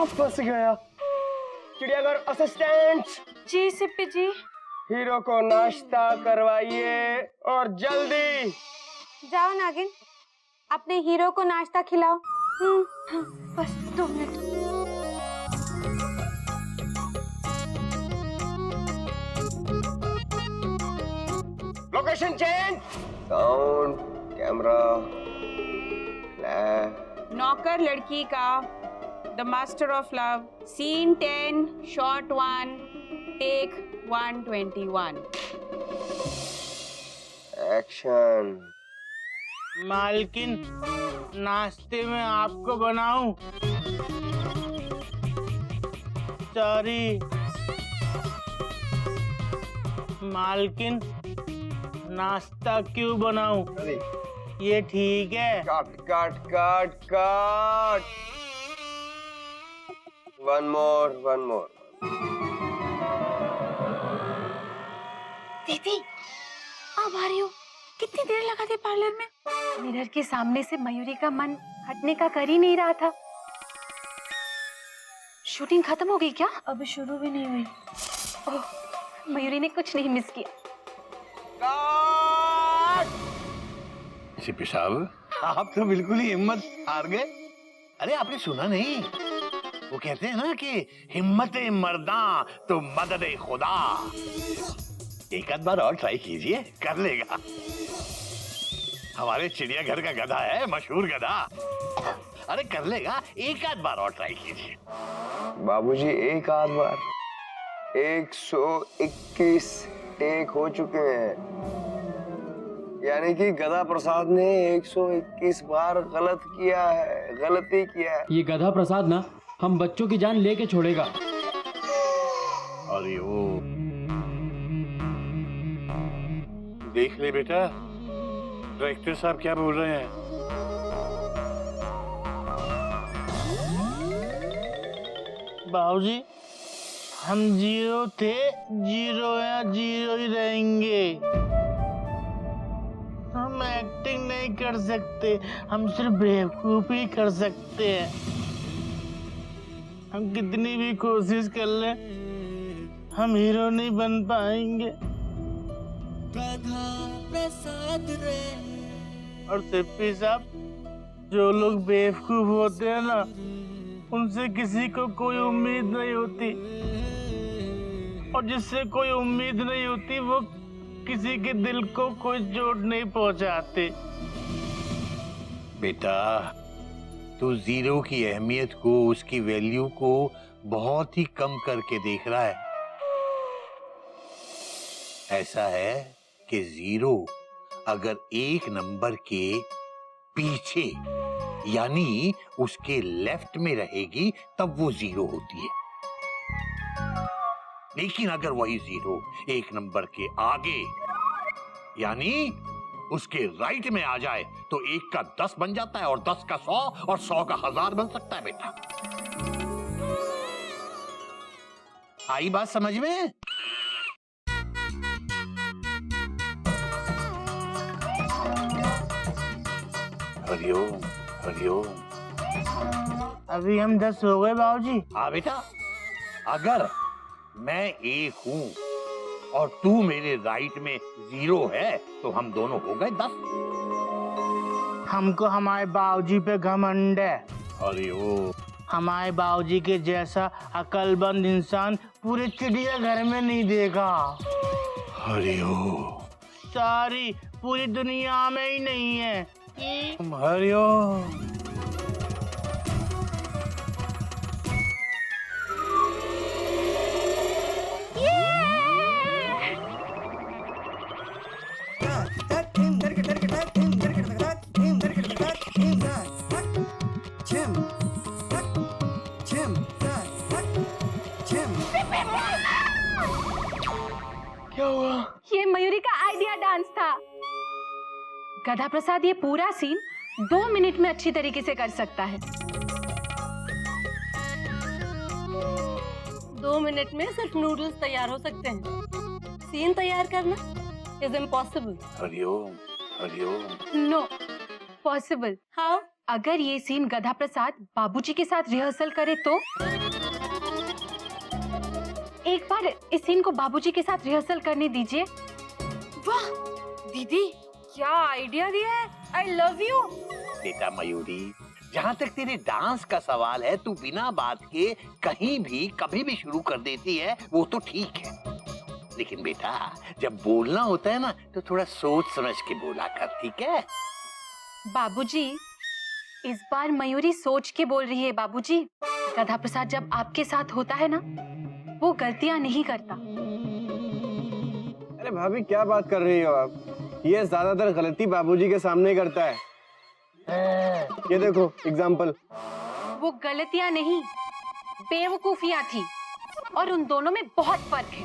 फंस गया। चिड़ियाघर असिस्टेंट, जी सिप्पी जी। हीरो को नाश्ता करवाइए और जल्दी। जाओ नागिन, अपने हीरो को नाश्ता खिलाओ। बस 2 minute. Location change, sound, camera, flash. नौकर लड़की का, the master of love, scene 10, shot 1, take 121। Action. मालकिन, नाश्ते में आपको बनाऊं? सॉरी मालकिन, नाश्ता क्यों बनाऊं? ये ठीक है? Cut cut cut cut. One more. दीदी, अब आ रही हो? कितनी देर लगा दी पार्लर में? मिरर के सामने से मयूरी का मन हटने का कर ही नहीं रहा था। शूटिंग खत्म हो गई क्या? अभी शुरू भी नहीं हुई। ओह, मयूरी ने कुछ नहीं मिस किया। सिप्पी साहब, आप तो बिल्कुल ही हिम्मत हार गए। अरे आपने सुना नहीं? वो कहते हैं ना कि हिम्मत मर्दा तो मदद खुदा। एक आध बार और ट्राई कीजिए, कर लेगा। हमारे चिड़ियाघर का गधा है, मशहूर गधा। अरे कर लेगा, एक आध बार और ट्राई कीजिए। बाबूजी, एक आध बार 121 टेक हो चुके हैं, यानी कि गधा प्रसाद ने 121 बार गलती किया है। ये गधा प्रसाद ना हम बच्चों की जान लेके छोड़ेगा। अरे ओ, देख ले बेटा, डायरेक्टर साहब क्या बोल रहे हैं। बाबूजी, हम जीरो थे, जीरो या जीरो ही रहेंगे। हम एक्टिंग नहीं कर सकते, हम सिर्फ बेवकूफी कर सकते हैं। हम कितनी भी कोशिश कर लें, हम हीरो नहीं बन पाएंगे। और सिप्पी साहब, जो लोग बेवकूफ होते हैं ना, उनसे किसी को कोई उम्मीद नहीं होती, और जिससे कोई उम्मीद नहीं होती वो किसी के दिल को कोई चोट नहीं पहुंचाते। बेटा, तू जीरो की अहमियत को, उसकी वैल्यू को बहुत ही कम करके देख रहा है। ऐसा है कि जीरो अगर एक नंबर के पीछे यानी उसके लेफ्ट में रहेगी तब वो जीरो होती है, लेकिन अगर वही जीरो एक नंबर के आगे यानी उसके राइट में आ जाए तो 1 का 10 बन जाता है, और 10 का 100 और 100 का 1000 बन सकता है। बेटा, आई बात समझ में? हरिओम हरिओम। अभी हम 10 हो गए बाबूजी। हाँ बेटा, अगर मैं 1 हूं और तू मेरे राइट में 0 है तो हम दोनों हो गए 10। हमको हमारे बाबूजी पे घमंड है। अरे ओ, हमारे बाबूजी के जैसा अकलमंद इंसान पूरे चिड़ियाघर में नहीं देखा। अरे ओ, सारी पूरी दुनिया में ही नहीं है। हरिओम। क्या हुआ? ये मयूरी का आइडिया डांस था। गधा प्रसाद ये पूरा सीन 2 मिनट में अच्छी तरीके से कर सकता है। 2 मिनट में सिर्फ नूडल्स तैयार हो सकते हैं। सीन तैयार करना is impossible. Hari Om Hari Om. No possible. How? अगर ये सीन गधा प्रसाद बाबूजी के साथ रिहर्सल करे तो? एक बार इस सीन को बाबूजी के साथ रिहर्सल करने दीजिए। वाह दीदी, क्या आइडिया दिया है। I love you. बेटा मयूरी, जहाँ तक तेरे डांस का सवाल है, तू बिना बात के कहीं भी कभी भी शुरू कर देती है, वो तो ठीक है। लेकिन बेटा, जब बोलना होता है ना, तो थोड़ा सोच समझ के बोला कर, ठीक है? बाबूजी, इस बार मयूरी सोच के बोल रही है बाबूजी। गधा प्रसाद जब आपके साथ होता है ना, वो गलतियां नहीं करता। अरे भाभी, क्या बात कर रही हो आप? ये ज्यादातर गलती बाबूजी के सामने करता है। ये देखो एग्जाम्पल। वो गलतियां नहीं, बेवकूफियां थी, और उन दोनों में बहुत फर्क है।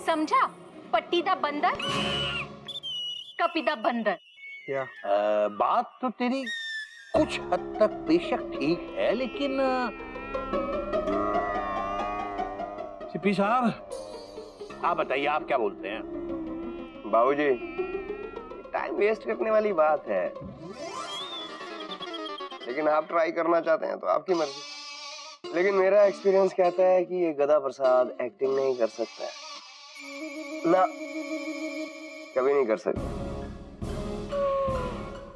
समझा? पट्टीदा बंदर, कपीदा बंदर। क्या? बात तो तेरी कुछ हद तक बेशक ठीक है, लेकिन सीपी साहब, आप बताइए, आप क्या बोलते हैं? बाबूजी, टाइम वेस्ट करने वाली बात है, लेकिन आप ट्राई करना चाहते हैं तो आपकी मर्जी। लेकिन मेरा एक्सपीरियंस कहता है कि ये गधा प्रसाद एक्टिंग नहीं कर सकता है ना, कभी नहीं कर सकता।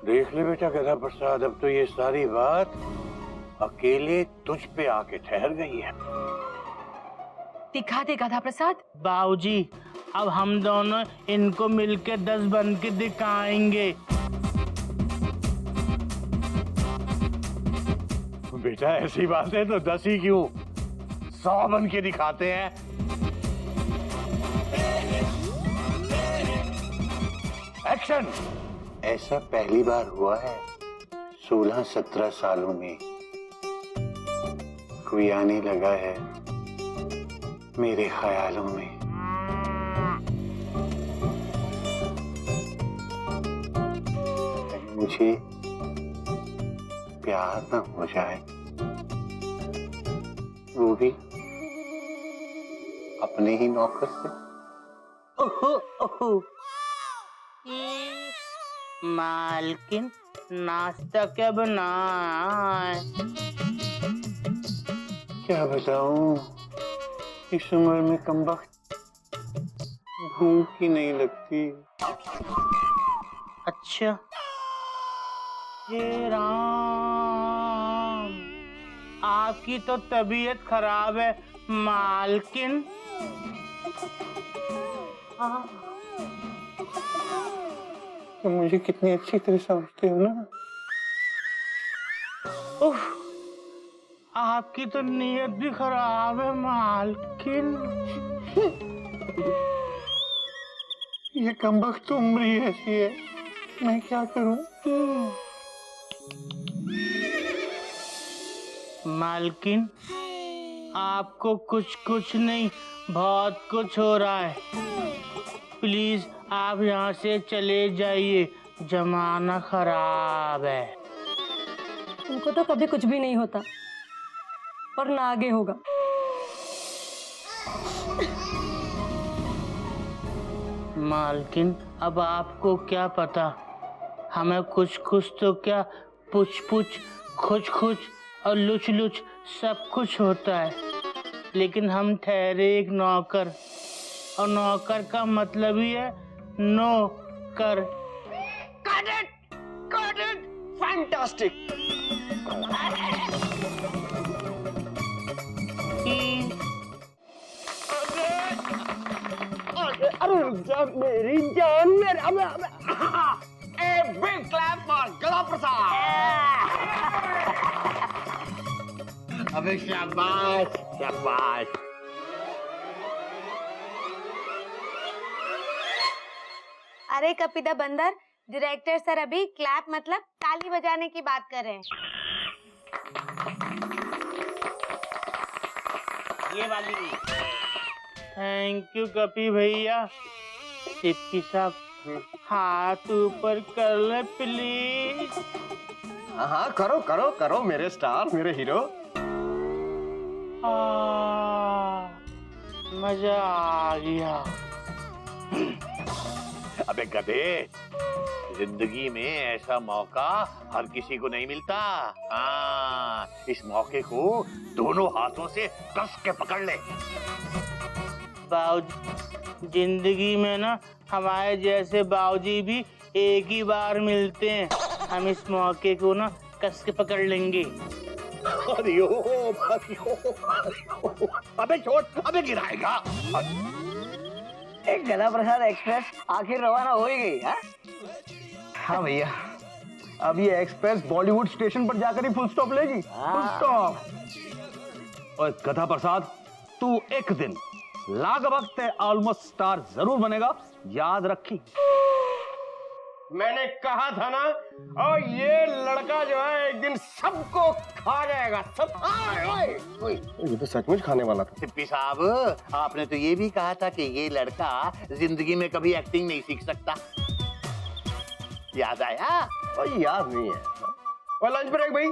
देख ले बेटा गधा प्रसाद, अब तो ये सारी बात अकेले तुझ पे आके ठहर गई है। दिखा दे गधा प्रसाद। बाबूजी, अब हम दोनों इनको मिलके 10 बन के दिखाएंगे। बेटा ऐसी बात है तो 10 ही क्यों, 100 बन के दिखाते हैं। एक्शन। ऐसा पहली बार हुआ है 16-17 सालों में। कोई आने लगा है मेरे ख्यालों में। मुझे प्यार न हो जाए, वो भी अपने ही नौकर से। ओहो ओहो। मालकिन, नाश्ता क्या बनाए? क्या बताऊं, इस उम्र में कमबख्त भूख ही नहीं लगती। अच्छा। हे राम, आपकी तो तबीयत खराब है मालकिन। तो मुझे कितनी अच्छी तरह समझते हो ना। उफ, आपकी तो नीयत भी खराब है मालकिन। ये कमबख्त उम्र ही ऐसी है, मैं क्या करूं? मालकिन, आपको कुछ कुछ नहीं, बहुत कुछ हो रहा है। प्लीज आप यहाँ से चले जाइए, जमाना खराब है। तुमको तो कभी कुछ भी नहीं होता और ना आगे होगा। मालकिन, अब आपको क्या पता, हमें कुछ कुछ तो क्या, पुछ पुछ, खुच खुच और लुच लुच सब कुछ होता है। लेकिन हम ठहरे एक नौकर, और नौकर का मतलब ही है नौकर। Got it! Fantastic! अरे मेरी जान, A big clap for गधा प्रसाद। अबे शाबाश शाबाश। अरे कपीदा बंदर, डायरेक्टर सर अभी क्लैप मतलब ताली बजाने की बात कर रहे हैं। ये वाली। थैंक यू कपी भैया। सिप्पी साहब, हाथ ऊपर कर ले प्लीज। हाँ, करो करो करो मेरे स्टार, मेरे हीरो। मजा आ गया। अबे गधे, जिंदगी में ऐसा मौका हर किसी को नहीं मिलता। हाँ, इस मौके को दोनों हाथों से कस के पकड़ ले। बाबूजी, जिंदगी में ना हमारे जैसे बाबूजी भी एक ही बार मिलते हैं। हम इस मौके को ना कस के पकड़ लेंगे। हरिओम हरिओम हरिओम। अबे छोड़, अबे गिराएगा। एक गदा प्रसाद एक्सप्रेस आखिर रवाना हो ही गई। हाँ भैया, अब ये एक्सप्रेस बॉलीवुड स्टेशन पर जाकर ही फुल स्टॉप लेगी। Full stop. और गधा प्रसाद, तू एक दिन लाग वक्त ऑलमोस्ट स्टार जरूर बनेगा, याद रखी। मैंने कहा था ना, और ये लड़का जो है एक दिन सबको खा जाएगा। सब ये तो सचमुच खाने वाला था। सिप्पी साहब, आपने तो ये भी कहा था कि ये लड़का जिंदगी में कभी एक्टिंग नहीं सीख सकता। याद आया? और याद नहीं है। और लंच ब्रेक भाई।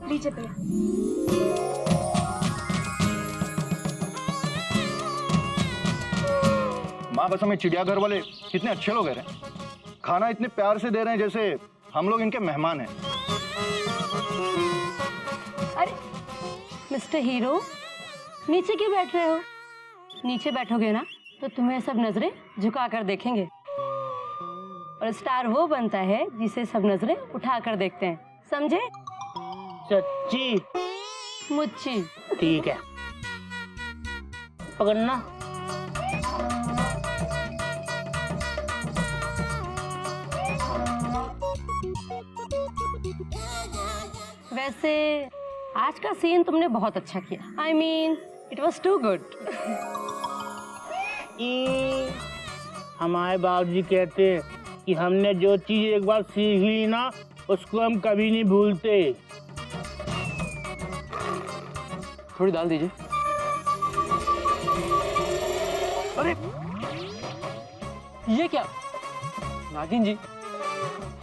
लीजिए भैया। माँ बस हमें चिड़ियाघर वाले कितने अच्छे लोग हैं, खाना इतने प्यार से दे रहे हैं जैसे हम लोग इनके मेहमान हैं। अरे मिस्टर हीरो, नीचे क्यों बैठ रहे हो? नीचे बैठोगे ना तो तुम्हें सब नजरें झुका कर देखेंगे, और स्टार वो बनता है जिसे सब नजरें उठा कर देखते हैं, समझे? सच्ची? मुच्ची। ठीक है, पकड़ना। वैसे आज का सीन तुमने बहुत अच्छा किया। I mean, it was too good. हमारे बाबूजी कहते हैं कि हमने जो चीज एक बार सीख ली ना, उसको हम कभी नहीं भूलते। थोड़ी दाल दीजिए। अरे ये क्या नागिन जी,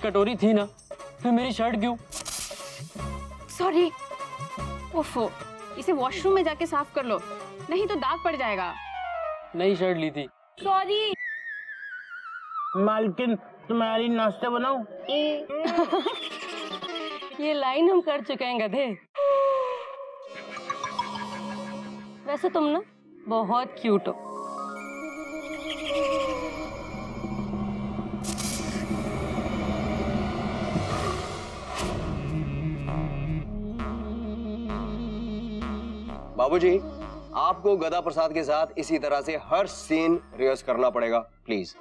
कटोरी थी ना, फिर मेरी शर्ट क्यों? सॉरी। ओफो, इसे वॉशरूम में जाके साफ कर लो, नहीं तो दाग पड़ जाएगा। नई शर्ट ली थी। सॉरी। मालकिन, तुम्हारी नाश्ता बनाऊं? ये लाइन हम कर चुके हैं गधे। वैसे तुम ना बहुत क्यूट हो। बाबूजी, आपको गदा प्रसाद के साथ इसी तरह से हर सीन रिहर्स करना पड़ेगा, प्लीज।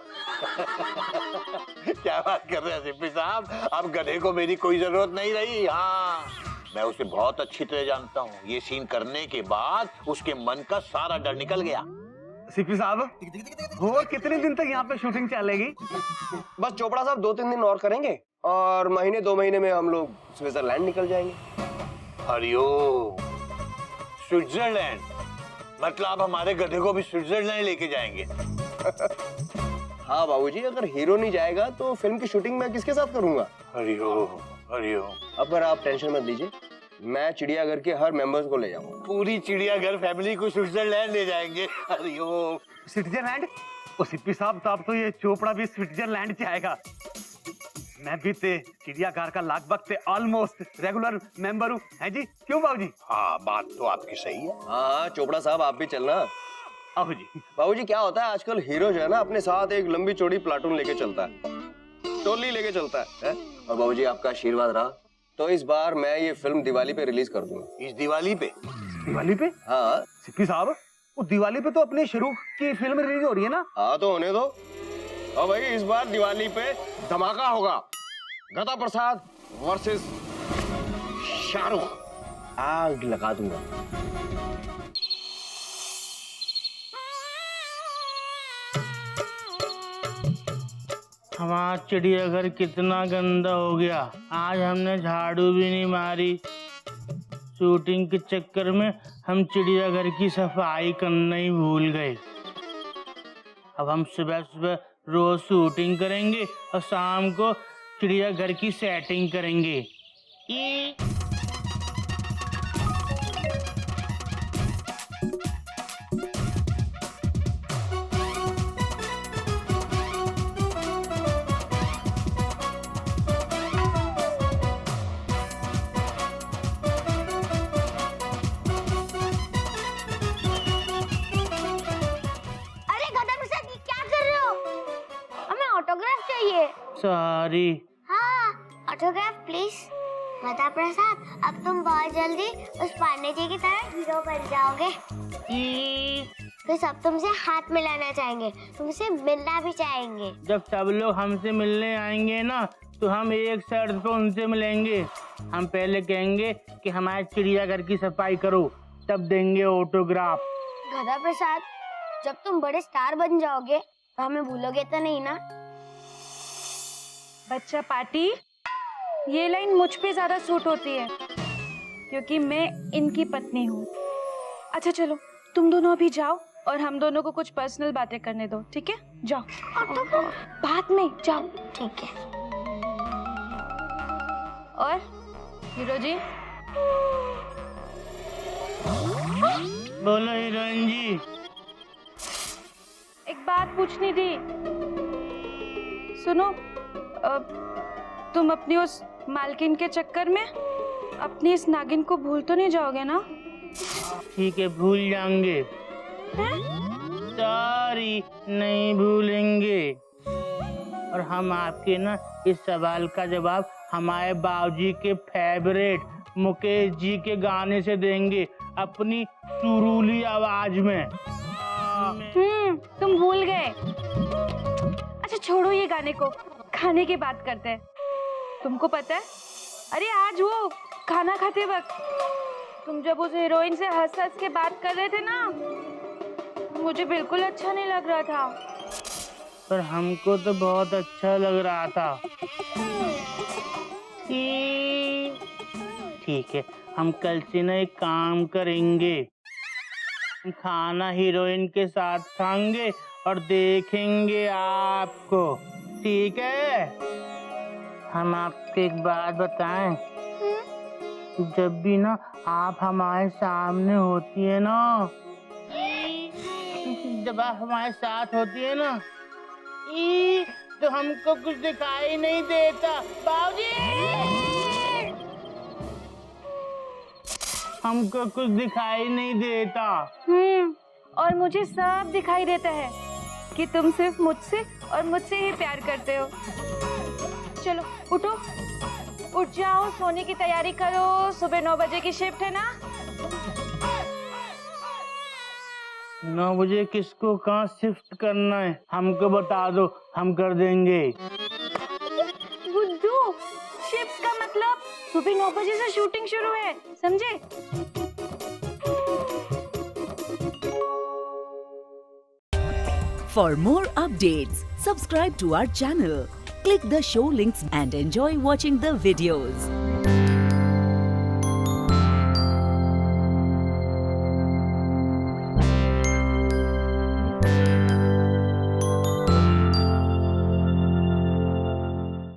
क्या बात कर रहे हैं सिप्पी साहब, अब गधे को मेरी कोई जरूरत नहीं रही। हाँ, मैं उसे बहुत अच्छी तरह जानता हूँ। ये सीन करने के बाद उसके मन का सारा डर निकल गया। सिप्पी साहब, और कितने दिन तक यहाँ पे शूटिंग चलेगी? बस चोपड़ा साहब 2-3 दिन और करेंगे और महीने 2 महीने में हम लोग स्विट्जरलैंड निकल जाएंगे। हरिओम, स्विट्जरलैंड? मतलब आप हमारे गधे को भी स्विट्जरलैंड लेके जाएंगे? हाँ बाबूजी, अगर हीरो नहीं जाएगा तो फिल्म की शूटिंग मैं किसके साथ करूंगा? हरिओम हरिओम। अब पर आप टेंशन मत लीजिए, मैं चिड़ियाघर के हर मेंबर्स को ले जाऊंगा। पूरी चिड़ियाघर फैमिली को स्विट्जरलैंड ले जाएंगे। हरिओम। स्विट्जरलैंड? ओ सिप्पी साहब, तो अब तो ये चोपड़ा भी स्विट्जरलैंड जाएगा। मैं भी ते चिड़ियाघर का लगभग ऑलमोस्ट रेगुलर मेंबर हूँ, है जी? क्यों बाबूजी? हाँ, बात तो आपकी सही है। हाँ चोपड़ा साहब, आप भी चलना। बाबूजी, बाबूजी क्या होता है आजकल हीरो जो है ना, अपने साथ एक लंबी चौड़ी प्लाटून लेके चलता है, टोली लेके चलता है? और बाबूजी आपका आशीर्वाद रहा तो इस बार मैं ये फिल्म दिवाली पे रिलीज कर दूंगा। इस दिवाली पे? दिवाली पे? हाँ सिप्पी साहब, वो दिवाली पे तो अपने शाहरुख की फिल्म रिलीज हो रही है ना? हाँ तो होने दो। और भाई इस बार दिवाली पे धमाका होगा। गदा प्रसाद वर्सेस शाहरुख, आग लगा दूंगा। हमारा चिड़ियाघर कितना गंदा हो गया। आज हमने झाड़ू भी नहीं मारी। शूटिंग के चक्कर में हम चिड़ियाघर की सफाई करना ही भूल गए। अब हम सुबह सुबह रोज शूटिंग करेंगे और शाम को चिड़ियाघर की सेटिंग करेंगे। ऑटोग्राफ चाहिए। सॉरी। हाँ, ऑटोग्राफ प्लीज। गधा प्रसाद, अब तुम बहुत जल्दी उस पांडे जी की तरह हीरो बन जाओगे। फिर सब तुमसे हाथ मिलाना चाहेंगे, तुमसे मिलना भी चाहेंगे। जब सब लोग हमसे मिलने आएंगे ना तो हम एक शर्त पे उनसे मिलेंगे। हम पहले कहेंगे कि हमारे चिड़ियाघर की सफाई करो, तब देंगे ऑटोग्राफ। गधा प्रसाद, जब तुम बड़े स्टार बन जाओगे तो हमें भूलोगे तो नहीं ना? बच्चा पार्टी, ये लाइन मुझ पे ज्यादा सूट होती है क्योंकि मैं इनकी पत्नी हूँ। अच्छा चलो, तुम दोनों अभी जाओ और हम दोनों को कुछ पर्सनल बातें करने दो, ठीक है? जाओ। बाद में जाओ। ठीक है। और हीरो जी, बोलो हीरोइन जी। एक बात पूछनी थी। सुनो, तुम अपनी उस मालकिन के चक्कर में अपनी इस नागिन को भूल तो नहीं जाओगे ना? ठीक है, भूल जाएंगे। सॉरी, नहीं भूलेंगे। और हम आपके ना इस सवाल का जवाब हमारे बाबूजी के फेवरेट मुकेश जी के गाने से देंगे, अपनी सुरीली आवाज में। तुम भूल गए। अच्छा छोड़ो ये गाने को, खाने की बात करते हैं। तुमको पता है, अरे आज वो खाना खाते वक्त तुम जब उस हीरोइन से हंस हंस के बात कर रहे थे ना, मुझे बिल्कुल अच्छा नहीं लग रहा था। पर हमको तो बहुत अच्छा लग रहा था। ठीक है, हम कल से ना एक काम करेंगे, खाना हीरोइन के साथ खाएंगे और देखेंगे आपको, ठीक है? हम आपको एक बात बताएं, जब भी ना आप हमारे सामने होती है ना, जब आप हमारे साथ होती है ना, तो हमको कुछ दिखाई नहीं देता। बाबूजी, हमको कुछ दिखाई नहीं देता। और मुझे सब दिखाई देता है कि तुम सिर्फ मुझसे और मुझसे ही प्यार करते हो। चलो उठो, उठ जाओ, सोने की तैयारी करो, सुबह 9 बजे की शिफ्ट है ना। 9 बजे किसको कहाँ शिफ्ट करना है हमको बता दो, हम कर देंगे। बुद्धू, शिफ्ट का मतलब सुबह 9 बजे से शूटिंग शुरू है, समझे? For more updates, subscribe to our channel, click the show links and enjoy watching the videos.